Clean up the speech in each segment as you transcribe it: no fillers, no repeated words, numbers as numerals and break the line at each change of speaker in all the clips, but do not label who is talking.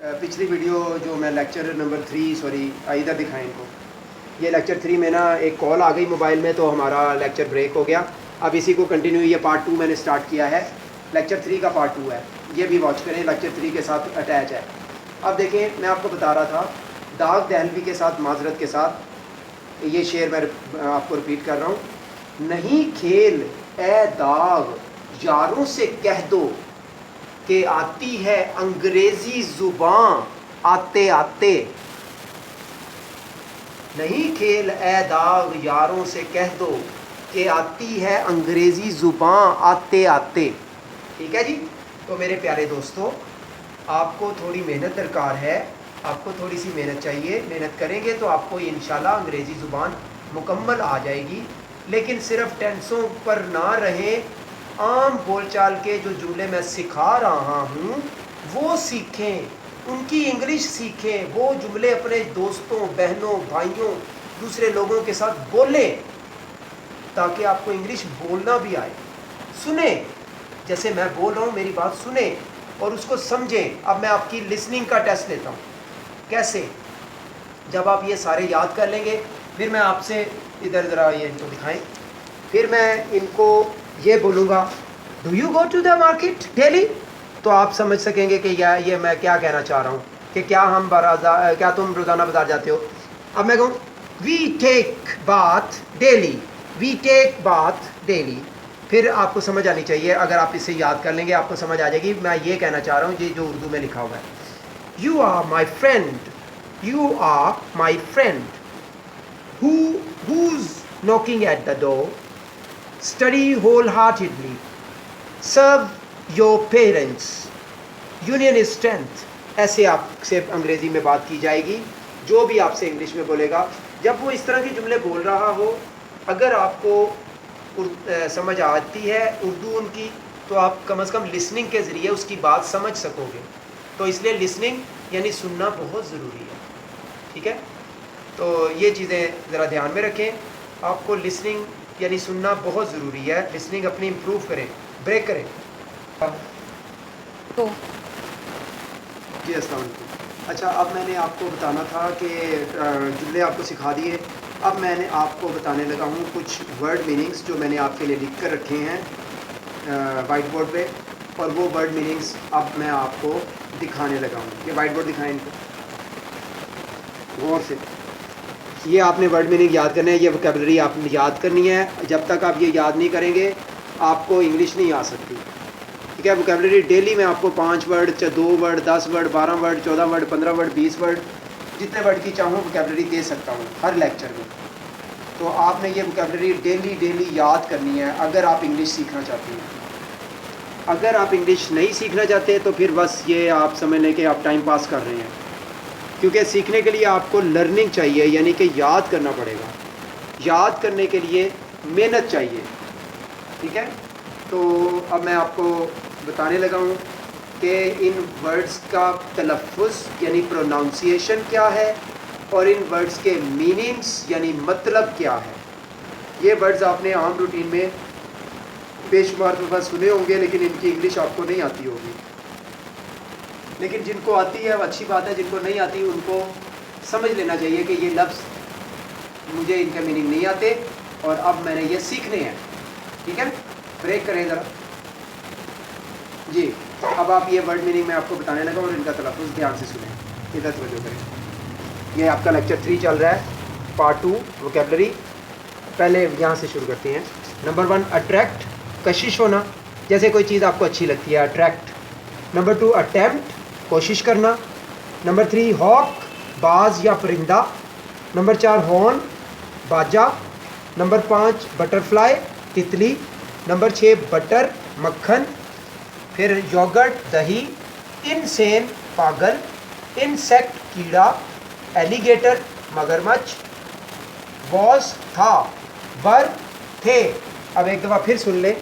पिछली वीडियो जो मैं लेक्चर नंबर 3 सॉरी इधर दिखाएं इनको, ये लेक्चर 3 में ना एक कॉल आ गई मोबाइल में, तो हमारा लेक्चर ब्रेक हो गया। अब इसी को कंटिन्यू, ये पार्ट 2 मैंने स्टार्ट किया है, लेक्चर 3 का पार्ट 2 है, ये भी वॉच करें, लेक्चर 3 के साथ अटैच है। अब देखें, मैं आपको बता रहा था दाग दहलवी के साथ, माजरत के साथ, ये शेर मैं आपको रिपीट कर रहा हूँ। नहीं खेल ए दाग यारों से कह दो कि आती है अंग्रेज़ी ज़ुबान आते आते। नहीं खेल ए दाग यारों से कह दो कि आती है अंग्रेज़ी ज़ुबान आते आते। ठीक है जी। तो मेरे प्यारे दोस्तों, आपको थोड़ी मेहनत दरकार है, आपको थोड़ी सी मेहनत चाहिए। मेहनत करेंगे तो आपको इंशाल्लाह अंग्रेज़ी ज़ुबान मुकम्मल आ जाएगी। लेकिन सिर्फ टेंसों पर ना रहें, आम बोलचाल के जो जुमले मैं सिखा रहा हूँ वो सीखें, उनकी इंग्लिश सीखें। वो जुमले अपने दोस्तों, बहनों, भाइयों, दूसरे लोगों के साथ बोलें ताकि आपको इंग्लिश बोलना भी आए। सुने, जैसे मैं बोल रहा हूँ मेरी बात सुने और उसको समझें। अब मैं आपकी लिसनिंग का टेस्ट लेता हूँ। कैसे? जब आप ये सारे याद कर लेंगे, फिर मैं आपसे इधर ज़रा ये इनको दिखाएं, फिर मैं इनको ये बोलूँगा, do you go to the market daily? तो आप समझ सकेंगे कि ये मैं क्या कहना चाह रहा हूँ, कि क्या तुम रोज़ाना बाज़ार जाते हो। अब मैं कहूँ we take bath daily, we take bath daily, फिर आपको समझ आनी चाहिए। अगर आप इसे याद कर लेंगे आपको समझ आ जाएगी मैं ये कहना चाह रहा हूँ, ये जो उर्दू में लिखा हुआ है। You are my friend, you are my friend, who's knocking at the door, study wholeheartedly, serve your parents, union is strength। ऐसे आपसे अंग्रेज़ी में बात की जाएगी। जो भी आपसे इंग्लिश में बोलेगा, जब वो इस तरह के जुमले बोल रहा हो, अगर आपको समझ आती है उर्दू उनकी, तो आप कम से कम लिसनिंग के ज़रिए उसकी बात समझ सकोगे। तो इसलिए लिसनिंग यानी सुनना बहुत ज़रूरी है। ठीक है, तो ये चीज़ें ज़रा ध्यान में रखें। आपको लिसनिंग यानी सुनना बहुत ज़रूरी है। लिसनिंग अपनी इम्प्रूव करें, ब्रेक करें।
तो
जी अस्सलाम वालेकुम। अच्छा, अब मैंने आपको बताना था कि जुमले आपको सिखा दिए। अब मैंने आपको बताने लगा हूँ कुछ वर्ड मीनिंग्स जो मैंने आपके लिए लिख कर रखे हैं वाइट बोर्ड पे, और वो वर्ड मीनिंग्स अब मैं आपको दिखाने लगा हूँ। ये वाइट बोर्ड दिखाएं इनको गौर से। ये आपने वर्ड मीनिंग याद करना है, ये वोकैबुलरी आपने याद करनी है। जब तक आप ये याद नहीं करेंगे आपको इंग्लिश नहीं आ सकती। ठीक है, वोकैबुलरी डेली मैं आपको 5 word, 2 word, 10 word, 12 word, 14 word, 15 word, 20 word, जितने वर्ड की चाहूँ वोकैबुलरी दे सकता हूँ हर लेक्चर में। तो आपने ये वोकैबुलरी डेली याद करनी है अगर आप इंग्लिश सीखना चाहते हैं। अगर आप इंग्लिश नहीं सीखना चाहते तो फिर बस ये आप समझ लें कि आप टाइम पास कर रहे हैं, क्योंकि सीखने के लिए आपको लर्निंग चाहिए, यानी कि याद करना पड़ेगा। याद करने के लिए मेहनत चाहिए। ठीक है, तो अब मैं आपको बताने लगा हूँ कि इन वर्ड्स का तलफ़्फ़ुज़ यानी प्रोनाउंसिएशन क्या है, और इन वर्ड्स के मीनिंग्स यानी मतलब क्या है। ये वर्ड्स आपने आम रूटीन में बेशुमार दफ़ा सुने होंगे, लेकिन इनकी इंग्लिश आपको नहीं आती होगी। लेकिन जिनको आती है वो अच्छी बात है, जिनको नहीं आती उनको समझ लेना चाहिए कि ये लफ्ज़ मुझे इनके मीनिंग नहीं आते और अब मैंने ये सीखने हैं। ठीक है, ब्रेक करें ज़रा जी। अब आप ये वर्ड मीनिंग मैं आपको बताने लगा और इनका तलफ़्फ़ुज़ ध्यान से सुनें, इधर तवज्जो करें। ये आपका लेक्चर 3 चल रहा है, पार्ट 2 वोकैबुलरी। पहले यहाँ से शुरू करते हैं। नंबर 1 अट्रैक्ट, कशिश होना, जैसे कोई चीज़ आपको अच्छी लगती है, अट्रैक्ट। नंबर 2 अटैम्प्ट, कोशिश करना। नंबर 3 हॉक, बाज या परिंदा। नंबर 4 हॉर्न, बाजा। नंबर 5 बटरफ्लाई, तितली। नंबर 6 बटर, मक्खन। फिर योगर्ट, दही। इनसेन, पागल। इंसेक्ट, कीड़ा। एलिगेटर, मगरमच्छ। वॉज, था। वर, थे। अब एक दफ़ा फिर सुन लें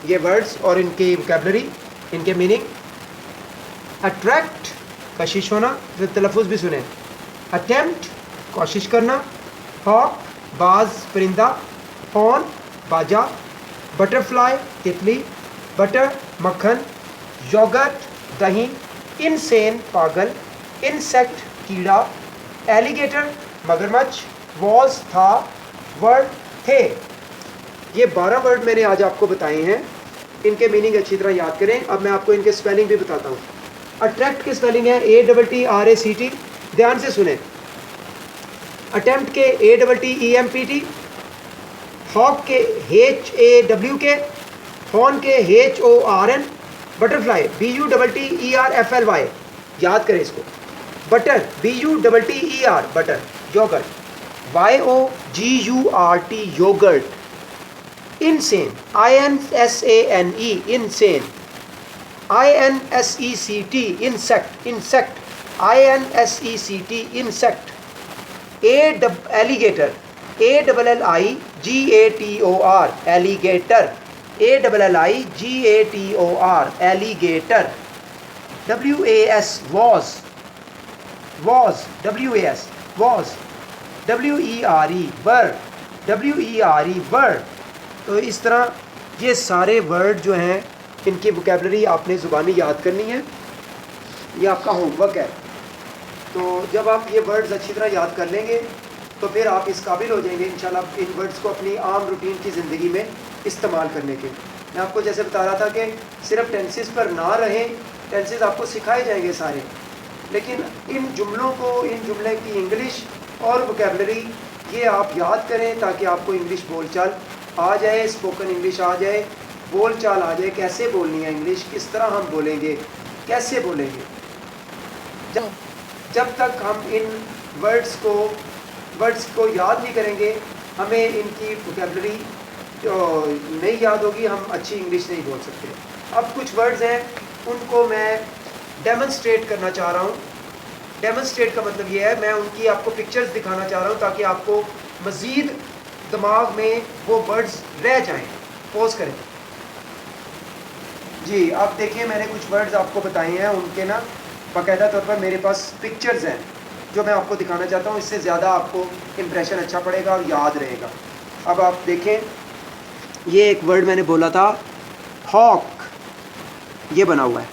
ये वर्ड्स और इनकी वोकैबुलरी, इनके मीनिंग। अट्रैक्ट, कशिश होना, फिर तलफ़्फ़ुज़ भी सुने। अटेम्प्ट, कोशिश करना। हॉक, बाज, परिंदा। हॉर्न, बाजा। बटरफ्लाई, तितली। बटर, मक्खन। योगर्ट, दही। इनसेन, पागल। इंसेक्ट कीड़ा, एलिगेटर मगरमच्छ, वॉज था, वर्ड थे। ये 12 वर्ड मैंने आज आपको बताए हैं, इनके मीनिंग अच्छी तरह याद करें। अब मैं आपको इनके स्पेलिंग भी बताता हूँ। अट्रैक्ट की स्पेलिंग है ATTRACT, ध्यान से सुने। अटेम्प्ट के ATTEMPT, हॉक के HAWK, हॉर्न के HORN, बटरफ्लाई BUTTERFLY, याद करें इसको। Butter BUTTER, butter. Yogurt YOGURT, yogurt. Insane INSANE, insane. INSECT, insect, insect. INSECT, insect. Alligator ALLIGATOR, alligator. ALLIGATOR, alligator. WAS, was, was. WAS, was. WERE, word. WERE, word. तो इस तरह ये सारे word जो हैं, इनकी वोकैबलरी आपने ज़ुबानी याद करनी है। ये आपका होमवर्क है। तो जब आप ये वर्ड्स अच्छी तरह याद कर लेंगे तो फिर आप इस काबिल हो जाएंगे इंशाल्लाह इन वर्ड्स को अपनी आम रूटीन की ज़िंदगी में इस्तेमाल करने के। मैं आपको जैसे बता रहा था कि सिर्फ टेंसेस पर ना रहें, टेंसेस आपको सिखाए जाएंगे सारे, लेकिन इन जुमलों को, इन जुमले की इंग्लिश और वोकैबलरी ये आप याद करें ताकि आपको इंग्लिश बोलचाल आ जाए, स्पोकन इंग्लिश आ जाए, बोलचाल आ जाए, कैसे बोलनी है इंग्लिश, किस तरह हम बोलेंगे, कैसे बोलेंगे। जब तक हम इन वर्ड्स को याद नहीं करेंगे, हमें इनकी वोकैबलरी जो नहीं याद होगी, हम अच्छी इंग्लिश नहीं बोल सकते। अब कुछ वर्ड्स हैं, उनको मैं डेमोन्स्ट्रेट करना चाह रहा हूँ। डेमोन्स्ट्रेट का मतलब ये है, मैं उनकी आपको पिक्चर्स दिखाना चाह रहा हूँ ताकि आपको मज़ीद दिमाग में वो वर्ड्स रह जाएं। पोज करें जी। अब देखिए, मैंने कुछ वर्ड्स आपको बताए हैं, उनके ना बाकायदा तौर पर मेरे पास पिक्चर्स हैं जो मैं आपको दिखाना चाहता हूँ। इससे ज़्यादा आपको इम्प्रेशन अच्छा पड़ेगा और याद रहेगा। अब आप देखें, ये एक वर्ड मैंने बोला था हॉक, ये बना हुआ है,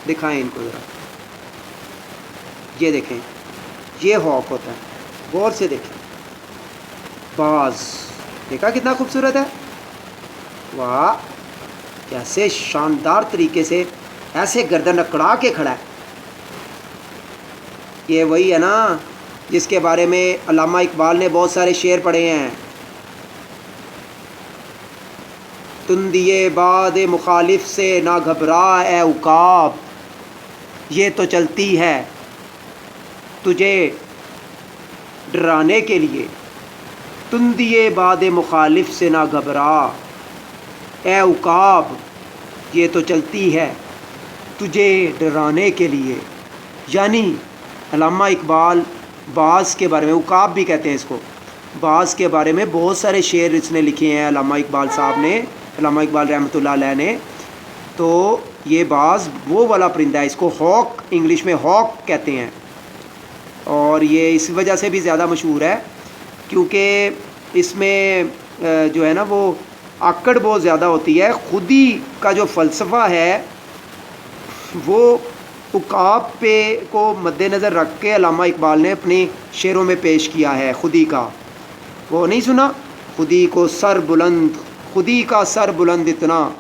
दिखाएं इनको ज़रा। ये देखें, ये हॉक होता है, गौर से देखें। बाज, देखा कितना खूबसूरत है, वाह, कैसे शानदार तरीके से ऐसे गर्दन अकड़ा के खड़ा है। ये वही है ना जिसके बारे में अल्लामा इकबाल ने बहुत सारे शेर पढ़े हैं। तुंदिए बाद मुखालिफ से ना घबरा ए उकाब, ये तो चलती है तुझे डराने के लिए। तुंदिए बाद मुखालिफ से ना घबरा ए उकाब, ये तो चलती है तुझे डराने के लिए। यानी अल्लामा इकबाल बाज़ के बारे में, उकाब भी कहते हैं इसको, बाज़ के बारे में बहुत सारे शेर इसने लिखे हैं अल्लामा इकबाल साहब ने, अल्लामा इकबाल रहमतुल्लाह अलैह ने। तो ये बाज़ वो वाला परिंदा है, इसको हॉक, इंग्लिश में हॉक कहते हैं। और ये इस वजह से भी ज़्यादा मशहूर है क्योंकि इसमें जो है ना वो आकड़ बहुत ज़्यादा होती है। खुदी का जो फ़लसफ़ा है वो उकाब पे को मद्देनज़र रख के अल्लामा इकबाल ने अपने शेरों में पेश किया है। खुदी का, वो नहीं सुना, खुदी को सर बुलंद, खुदी का सर बुलंद इतना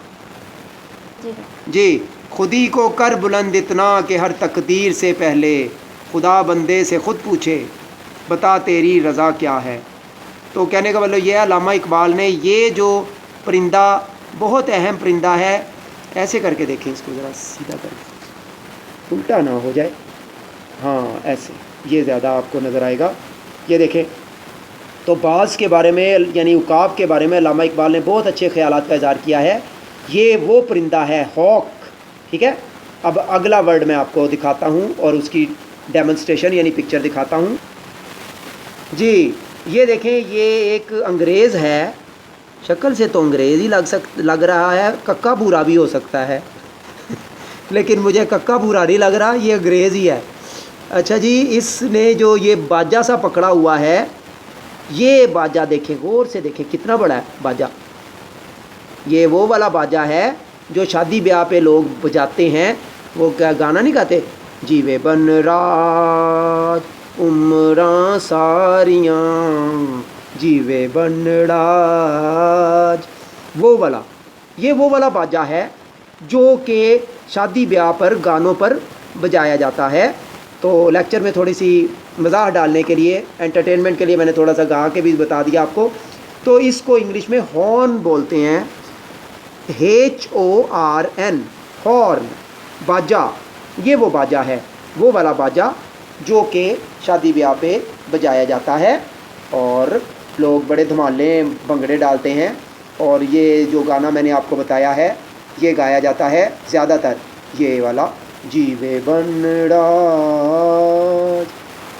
जी, खुदी को कर बुलंद इतना कि हर तकदीर से पहले खुदा बंदे से ख़ुद पूछे बता तेरी रज़ा क्या है। तो कहने का मतलब ये है, अल्लामा इकबाल ने ये जो परिंदा बहुत अहम परिंदा है, ऐसे करके देखें इसको ज़रा सीधा करके, उल्टा ना हो जाए, हाँ ऐसे, ये ज़्यादा आपको नज़र आएगा। ये देखें, तो बाज़ के बारे में यानी उकाब के बारे में अल्लामा इकबाल ने बहुत अच्छे ख़यालात का इज़हार किया है। ये वो परिंदा है हॉक, ठीक है। अब अगला वर्ड मैं आपको दिखाता हूँ और उसकी डेमोन्स्ट्रेशन यानी पिक्चर दिखाता हूँ जी। ये देखें, ये एक अंग्रेज़ है, शक्ल से तो अंग्रेज़ ही लग रहा है, कक्का भूरा भी हो सकता है लेकिन मुझे कक्का भूरा नहीं लग रहा, ये अंग्रेज़ ही है। अच्छा जी, इसने जो ये बाजा सा पकड़ा हुआ है, ये बाजा देखें, गौर से देखें कितना बड़ा है बाजा। ये वो वाला बाजा है जो शादी ब्याह पे लोग बजाते हैं, वो क्या गाना नहीं गाते, जीवे बन राज उमरां सारियां, जीवे बन राज। वो वाला, ये वो वाला बाजा है जो कि शादी ब्याह पर गानों पर बजाया जाता है। तो लेक्चर में थोड़ी सी मज़ाक डालने के लिए, एंटरटेनमेंट के लिए मैंने थोड़ा सा गा के भी बता दिया आपको। तो इसको इंग्लिश में हॉर्न बोलते हैं, HORN, हॉर्न, बाजा। ये वो बाजा है, वो वाला बाजा जो कि शादी ब्याह पे बजाया जाता है और लोग बड़े धमाले भंगड़े डालते हैं। और ये जो गाना मैंने आपको बताया है ये गाया जाता है ज़्यादातर, ये वाला, जीवे बन राज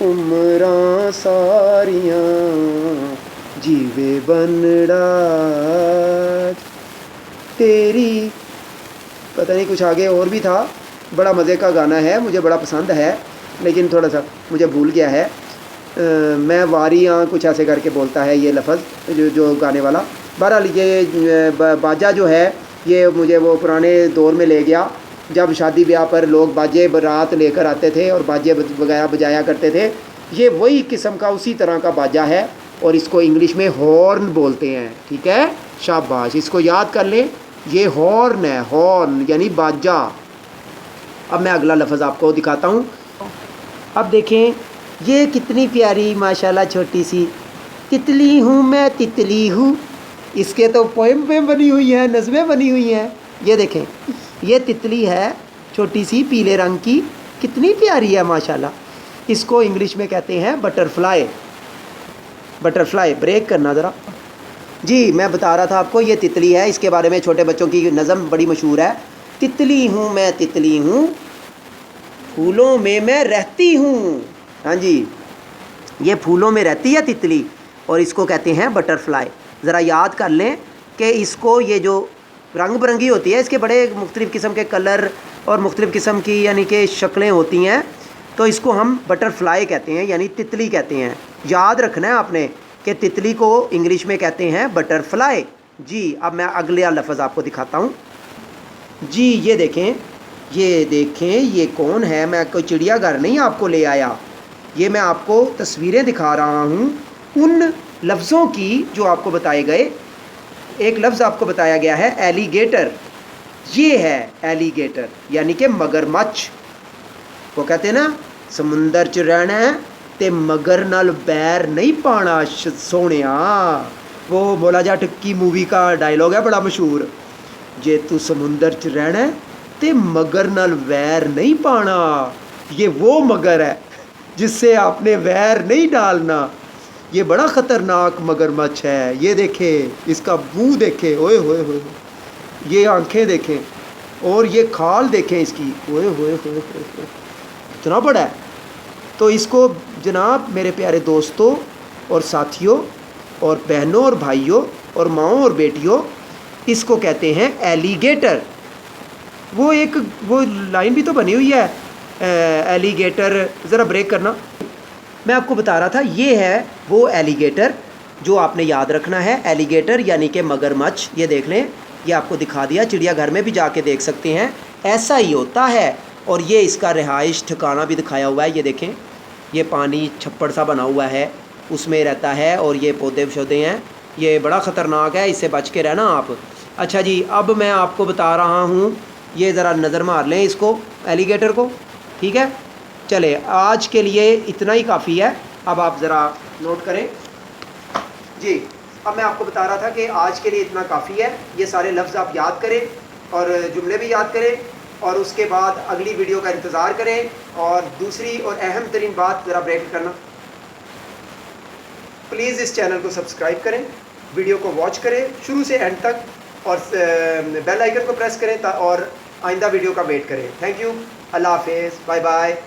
उमरां सारियां, जीवे बन राज तेरी, पता नहीं कुछ आगे और भी था। बड़ा मज़े का गाना है, मुझे बड़ा पसंद है, लेकिन थोड़ा सा मुझे भूल गया है। मैं वारियाँ कुछ ऐसे करके बोलता है ये लफ्ज़ जो गाने वाला। बहरहाल ये बाजा जो है ये मुझे वो पुराने दौर में ले गया, जब शादी ब्याह पर लोग बाजे बारात लेकर आते थे और बाजे वगैरह बजाया करते थे। ये वही किस्म का उसी तरह का बाजा है और इसको इंग्लिश में हॉर्न बोलते हैं। ठीक है, शाबाश, इसको याद कर लें, ये हॉर्न है, हॉर्न यानी बाजा। अब मैं अगला लफ्ज़ आपको दिखाता हूँ। अब देखें ये कितनी प्यारी माशाल्लाह छोटी सी तितली हूँ मैं, तितली हूँ। इसके तो पोएम में बनी हुई है, नज़में बनी हुई हैं। ये देखें, ये तितली है छोटी सी पीले रंग की, कितनी प्यारी है माशाल्लाह। इसको इंग्लिश में कहते हैं बटरफ्लाई। बटरफ्लाई, ब्रेक करना ज़रा जी। मैं बता रहा था आपको, ये तितली है, इसके बारे में छोटे बच्चों की नज़म बड़ी मशहूर है। तितली हूँ मैं, तितली हूँ, फूलों में मैं रहती हूँ। हाँ जी, ये फूलों में रहती है तितली और इसको कहते हैं बटरफ्लाई। ज़रा याद कर लें कि इसको, ये जो रंग बिरंगी होती है, इसके बड़े मुख्तलिफ़ किस्म के कलर और मुख्तलिफ़ किस्म की यानी कि शक्लें होती हैं, तो इसको हम बटरफ्लाई कहते हैं यानी तितली कहते हैं। याद रखना है आपने कि तितली को इंग्लिश में कहते हैं बटरफ्लाई जी। अब मैं अगले लफ्ज़ आपको दिखाता हूँ जी। ये देखें, ये देखें, ये कौन है? मैं कोई चिड़ियाघर नहीं आपको ले आया, ये मैं आपको तस्वीरें दिखा रहा हूँ उन लफ्ज़ों की जो आपको बताए गए। एक लफ्ज़ आपको बताया गया है एलिगेटर। ये है एलिगेटर यानी कि मगरमच्छ। वो कहते हैं ना, समुंदर च रहना है ते मगर नाल बैर नहीं पाना सोनिया। वो मौला जट की मूवी का डायलॉग है बड़ा मशहूर, जे तू समुंदर च रहना है ते मगर नाल वैर नहीं पाना। ये वो मगर है जिससे आपने वैर नहीं डालना। ये बड़ा ख़तरनाक मगरमच्छ है। ये देखें, इसका मुंह देखें, ओए होए होए, ये आंखें देखें और ये खाल देखें इसकी, ओए होए होए, इतना बड़ा है। तो इसको जनाब मेरे प्यारे दोस्तों और साथियों और बहनों और भाइयों और माँओं और बेटियों, इसको कहते हैं एलिगेटर। वो एक वो लाइन भी तो बनी हुई है, एलिगेटर, ज़रा ब्रेक करना। मैं आपको बता रहा था, ये है वो एलिगेटर जो आपने याद रखना है। एलिगेटर यानी कि मगरमच्छ। ये देख लें, ये आपको दिखा दिया, चिड़ियाघर में भी जाके देख सकते हैं, ऐसा ही होता है। और ये इसका रिहाइश ठिकाना भी दिखाया हुआ है। ये देखें, ये पानी छप्पड़ सा बना हुआ है, उसमें रहता है और ये पौधे शौधे हैं। ये बड़ा ख़तरनाक है, इससे बच के रहना आप। अच्छा जी, अब मैं आपको बता रहा हूँ, ये ज़रा नज़र मार लें इसको, एलिगेटर को। ठीक है, चले, आज के लिए इतना ही काफ़ी है। अब आप ज़रा नोट करें जी। अब मैं आपको बता रहा था कि आज के लिए इतना काफ़ी है। ये सारे लफ्ज़ आप याद करें और जुमले भी याद करें और उसके बाद अगली वीडियो का इंतज़ार करें। और दूसरी और अहम तरीन बात, ज़रा ब्रेक करना, प्लीज़ इस चैनल को सब्सक्राइब करें, वीडियो को वॉच करें शुरू से एंड तक और बेल आइकन को प्रेस करें और आइंदा वीडियो का वेट करें। थैंक यू, अल्लाह हाफिज़, बाय बाय।